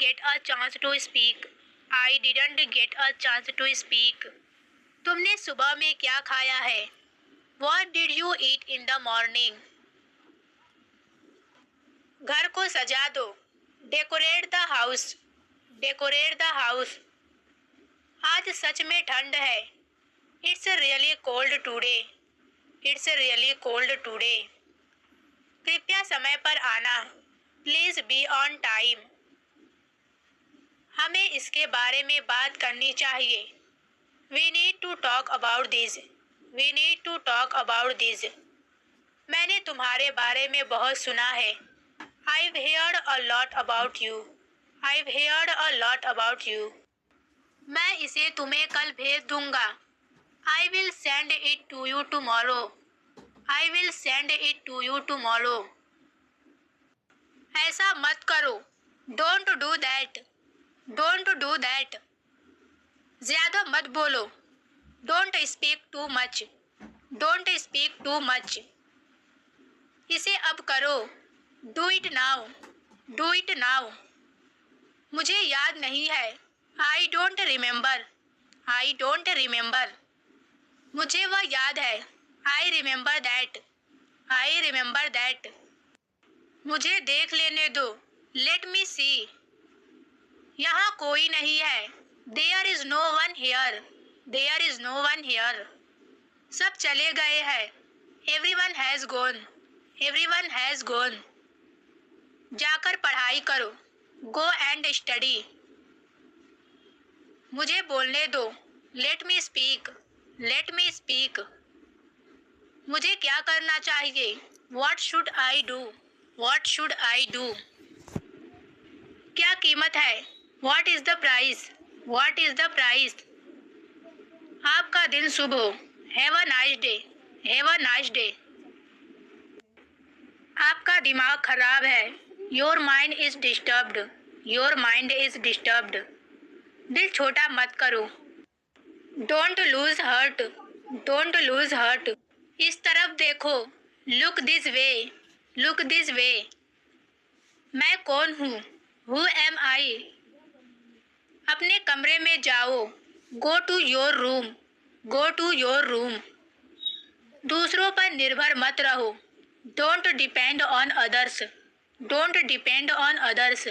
get a chance to speak. I didn't get a chance to speak. तुमने सुबह में क्या खाया है? What did you eat in the morning? घर को सजा दो. Decorate the house. Decorate the house. आज सच में ठंड है. It's really cold today. It's really cold today. कृपया समय पर आना. Please be on time. हमें इसके बारे में बात करनी चाहिए. We need to talk about this. We need to talk about this. मैंने तुम्हारे बारे में बहुत सुना है. I've heard a lot about you. I've heard a lot about you. मैं इसे तुम्हें कल भेज दूंगा. I will send it to you tomorrow. I will send it to you tomorrow. ऐसा मत करो. Don't do that. Don't do that. ज़्यादा मत बोलो. Don't speak too much. Don't speak too much. इसे अब करो. Do it now. Do it now. मुझे याद नहीं है. I don't remember. I don't remember. मुझे वह याद है. I remember that. I remember that. मुझे देख लेने दो. Let me see. यहाँ कोई नहीं है. There is no one here. There is no one here. सब चले गए हैं. Everyone has gone. Everyone has gone. जाकर पढ़ाई करो. Go and study. मुझे बोलने दो. Let me speak. Let me speak. मुझे क्या करना चाहिए? What should I do? What should I do? क्या कीमत है? What is the price? What is the price? आपका दिन शुभ हो. Have a nice day. Have a nice day. आपका दिमाग खराब है. Your mind is disturbed. Your mind is disturbed. दिल छोटा मत करो. Don't lose heart. Don't lose heart. इस तरफ देखो. Look this way. Look this way. मैं कौन हूँ? Who am I? अपने कमरे में जाओ. Go to your room. Go to your room. दूसरों पर निर्भर मत रहो. Don't depend on others. Don't depend on others.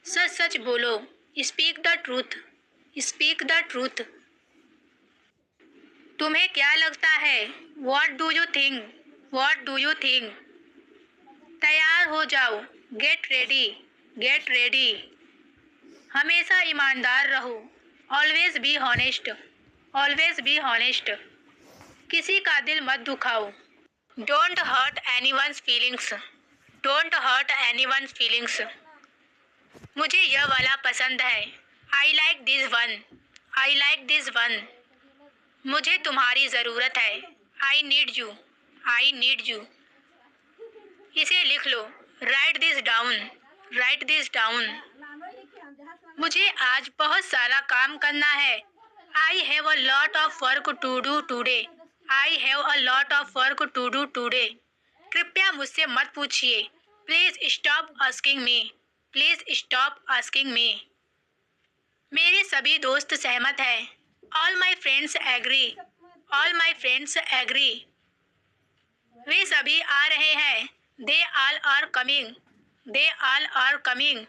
सच सच बोलो. Speak the truth. Speak the truth. तुम्हें क्या लगता है? What do you think? What do you think? तैयार हो जाओ. Get ready. Get ready. हमेशा ईमानदार रहो. Always be honest. Always be honest. किसी का दिल मत दुखाओ. Don't hurt anyone's feelings. Don't hurt anyone's feelings. मुझे यह वाला पसंद है. I like this one. I like this one. मुझे तुम्हारी ज़रूरत है. I need you. I need you. इसे लिख लो. Write this down. Write this down. मुझे आज बहुत सारा काम करना है. I have a lot of work to do today. I have a lot of work to do today. कृपया मुझसे मत पूछिए. Please stop asking me. Please stop asking me. मेरे सभी दोस्त सहमत हैं. All my friends agree. All my friends agree. वे सभी आ रहे हैं. They all are coming. They all are coming.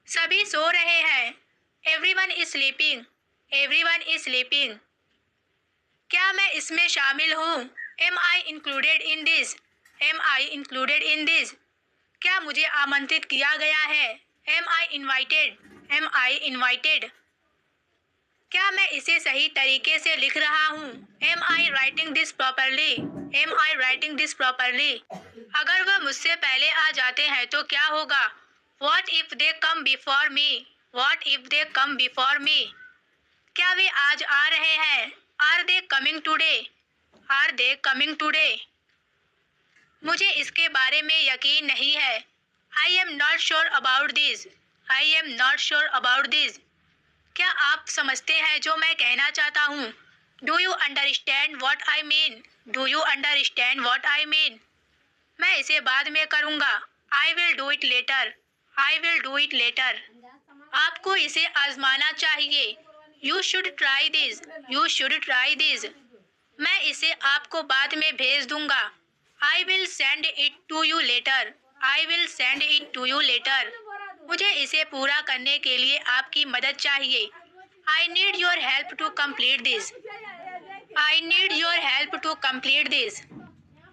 सभी सो रहे हैं. Everyone is sleeping. Everyone is sleeping. क्या मैं इसमें शामिल हूँ? Am I included in this? Am I included in this? क्या मुझे आमंत्रित किया गया है? Am I invited? Am I invited? क्या मैं इसे सही तरीके से लिख रहा हूँ? Am I writing this properly? Am I writing this properly? अगर वह मुझसे पहले आ जाते हैं तो क्या होगा? What if they come before me? What if they come before me? क्या वे आज आ रहे हैं? Are they coming today? Are they coming today? मुझे इसके बारे में यकीन नहीं है. I am not sure about this. I am not sure about this. क्या आप समझते हैं जो मैं कहना चाहता हूँ? Do you understand what I mean? Do you understand what I mean? मैं इसे बाद में करूँगा. I will do it later. I will do it later. आपको इसे आजमाना चाहिए। You should try this. You should try this. मैं इसे आपको बाद में भेज दूंगा। I will send it to you later. I will send it to you later. मुझे इसे पूरा करने के लिए आपकी मदद चाहिए। I need your help to complete this. I need your help to complete this.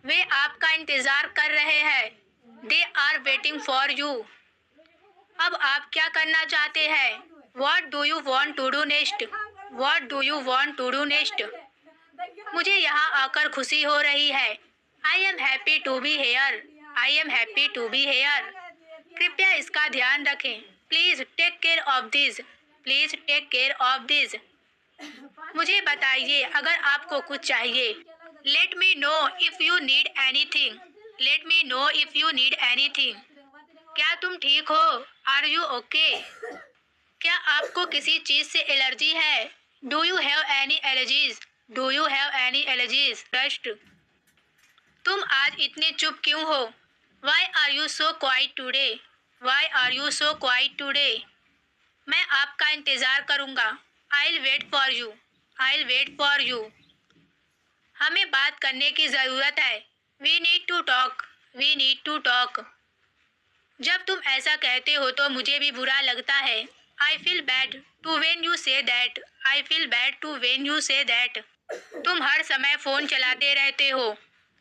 वे आपका इंतजार कर रहे हैं। They are waiting for you. अब आप क्या करना चाहते हैं? What do you want to do next? What do you want to do next? मुझे यहाँ आकर खुशी हो रही है। I am happy to be here. I am happy to be here. कृपया इसका ध्यान रखें। Please take care of this. Please take care of this. मुझे बताइए अगर आपको कुछ चाहिए। Let me know if you need anything. Let me know if you need anything. क्या तुम ठीक हो? Are you okay? क्या आपको किसी चीज से एलर्जी है? Do you have any allergies? Do you have any allergies? Dust. तुम आज इतने चुप क्यों हो? Why are you so quiet today? Why are you so quiet today? मैं आपका इंतजार करूंगा। I will wait for you. I will wait for you. हमें बात करने की जरूरत है। We need to talk. We need to talk. जब तुम ऐसा कहते हो तो मुझे भी बुरा लगता है। I feel bad too when you say that. I feel bad too when you say that. तुम हर समय फोन चलाते रहते हो।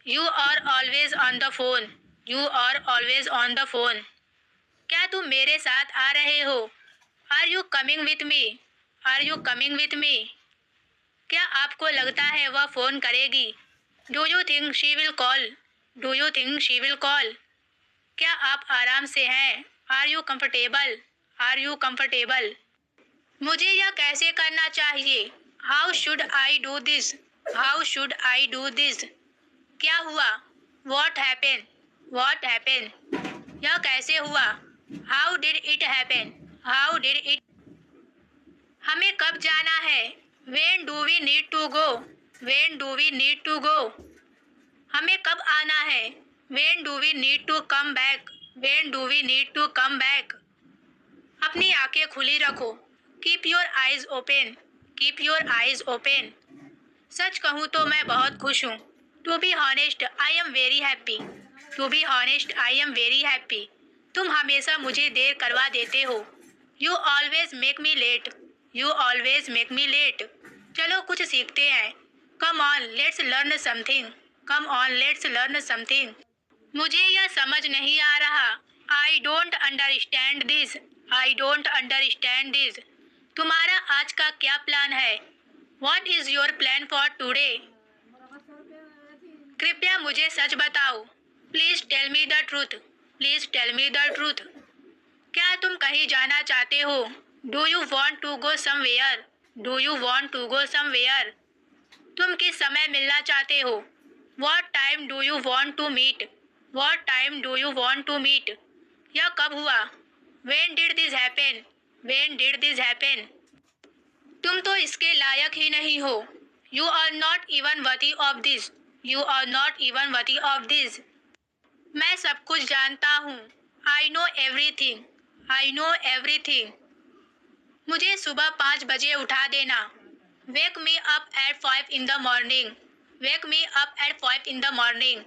You are always on the phone. You are always on the phone. क्या तुम मेरे साथ आ रहे हो? Are you coming with me? Are you coming with me? क्या आपको लगता है वह फोन करेगी? Do you think she will call? Do you think she will call? क्या आप आराम से हैं? Are you comfortable? Are you comfortable? मुझे यह कैसे करना चाहिए? How should I do this? How should I do this? क्या हुआ? What happen? What happen? यह कैसे हुआ? How did it happen? How did it? हमें कब जाना है? When do we need to go? When do we need to go? हमें कब आना है? When do we need to come back? When do we need to come back? अपनी आंखें खुली रखो। Keep your eyes open. Keep your eyes open. सच कहूँ तो मैं बहुत खुश हूँ। To be honest I am very happy. To be honest I am very happy. तुम हमेशा मुझे देर करवा देते हो। You always make me late. You always make me late. चलो कुछ सीखते हैं। Come on let's learn something. Come on let's learn something. मुझे यह समझ नहीं आ रहा। I don't understand this. I don't understand this. तुम्हारा आज का क्या प्लान है? What is your plan for today? कृपया मुझे सच बताओ। Please tell me the truth. Please tell me the truth. क्या तुम कहीं जाना चाहते हो? Do you want to go somewhere? Do you want to go somewhere? तुम किस समय मिलना चाहते हो? What time do you want to meet? What time do you want to meet? यह कब हुआ? When did this happen? When did this happen? तुम तो इसके लायक ही नहीं हो। You are not even worthy of this. You are not even worthy of this. मैं सब कुछ जानता हूँ। I know everything. I know everything. मुझे सुबह 5 बजे उठा देना। Wake me up at 5 in the morning. Wake me up at 5 in the morning.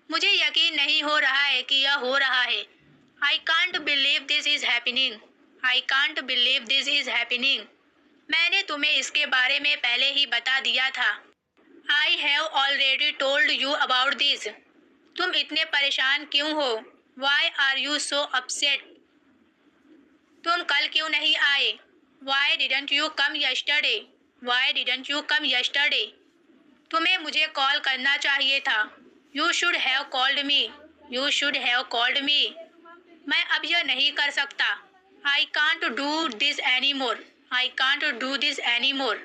मुझे यकीन नहीं हो रहा है कि यह हो रहा है। I can't believe this is happening. I can't believe this is happening. मैंने तुम्हें इसके बारे में पहले ही बता दिया था। I have already told you about this. तुम इतने परेशान क्यों हो? Why are you so upset? तुम कल क्यों नहीं आए? Why didn't you come yesterday? Why didn't you come yesterday? तुम्हें मुझे कॉल करना चाहिए था। You should have called me. You should have called me. मैं अब यह नहीं कर सकता। I can't do this any more. I can't do this any मोर।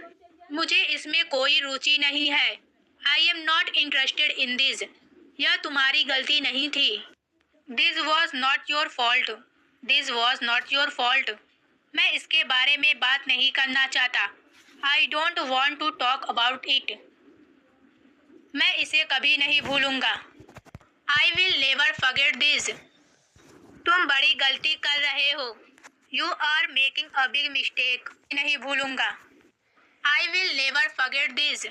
मुझे इसमें कोई रुचि नहीं है। I am not interested in this. यह तुम्हारी गलती नहीं थी। This was not your fault. This was not your fault. मैं इसके बारे में बात नहीं करना चाहता। I don't want to talk about it. मैं इसे कभी नहीं भूलूंगा। I will never forget this. तुम बड़ी गलती कर रहे हो। You are making a big mistake. नहीं भूलूंगा। I will never forget this.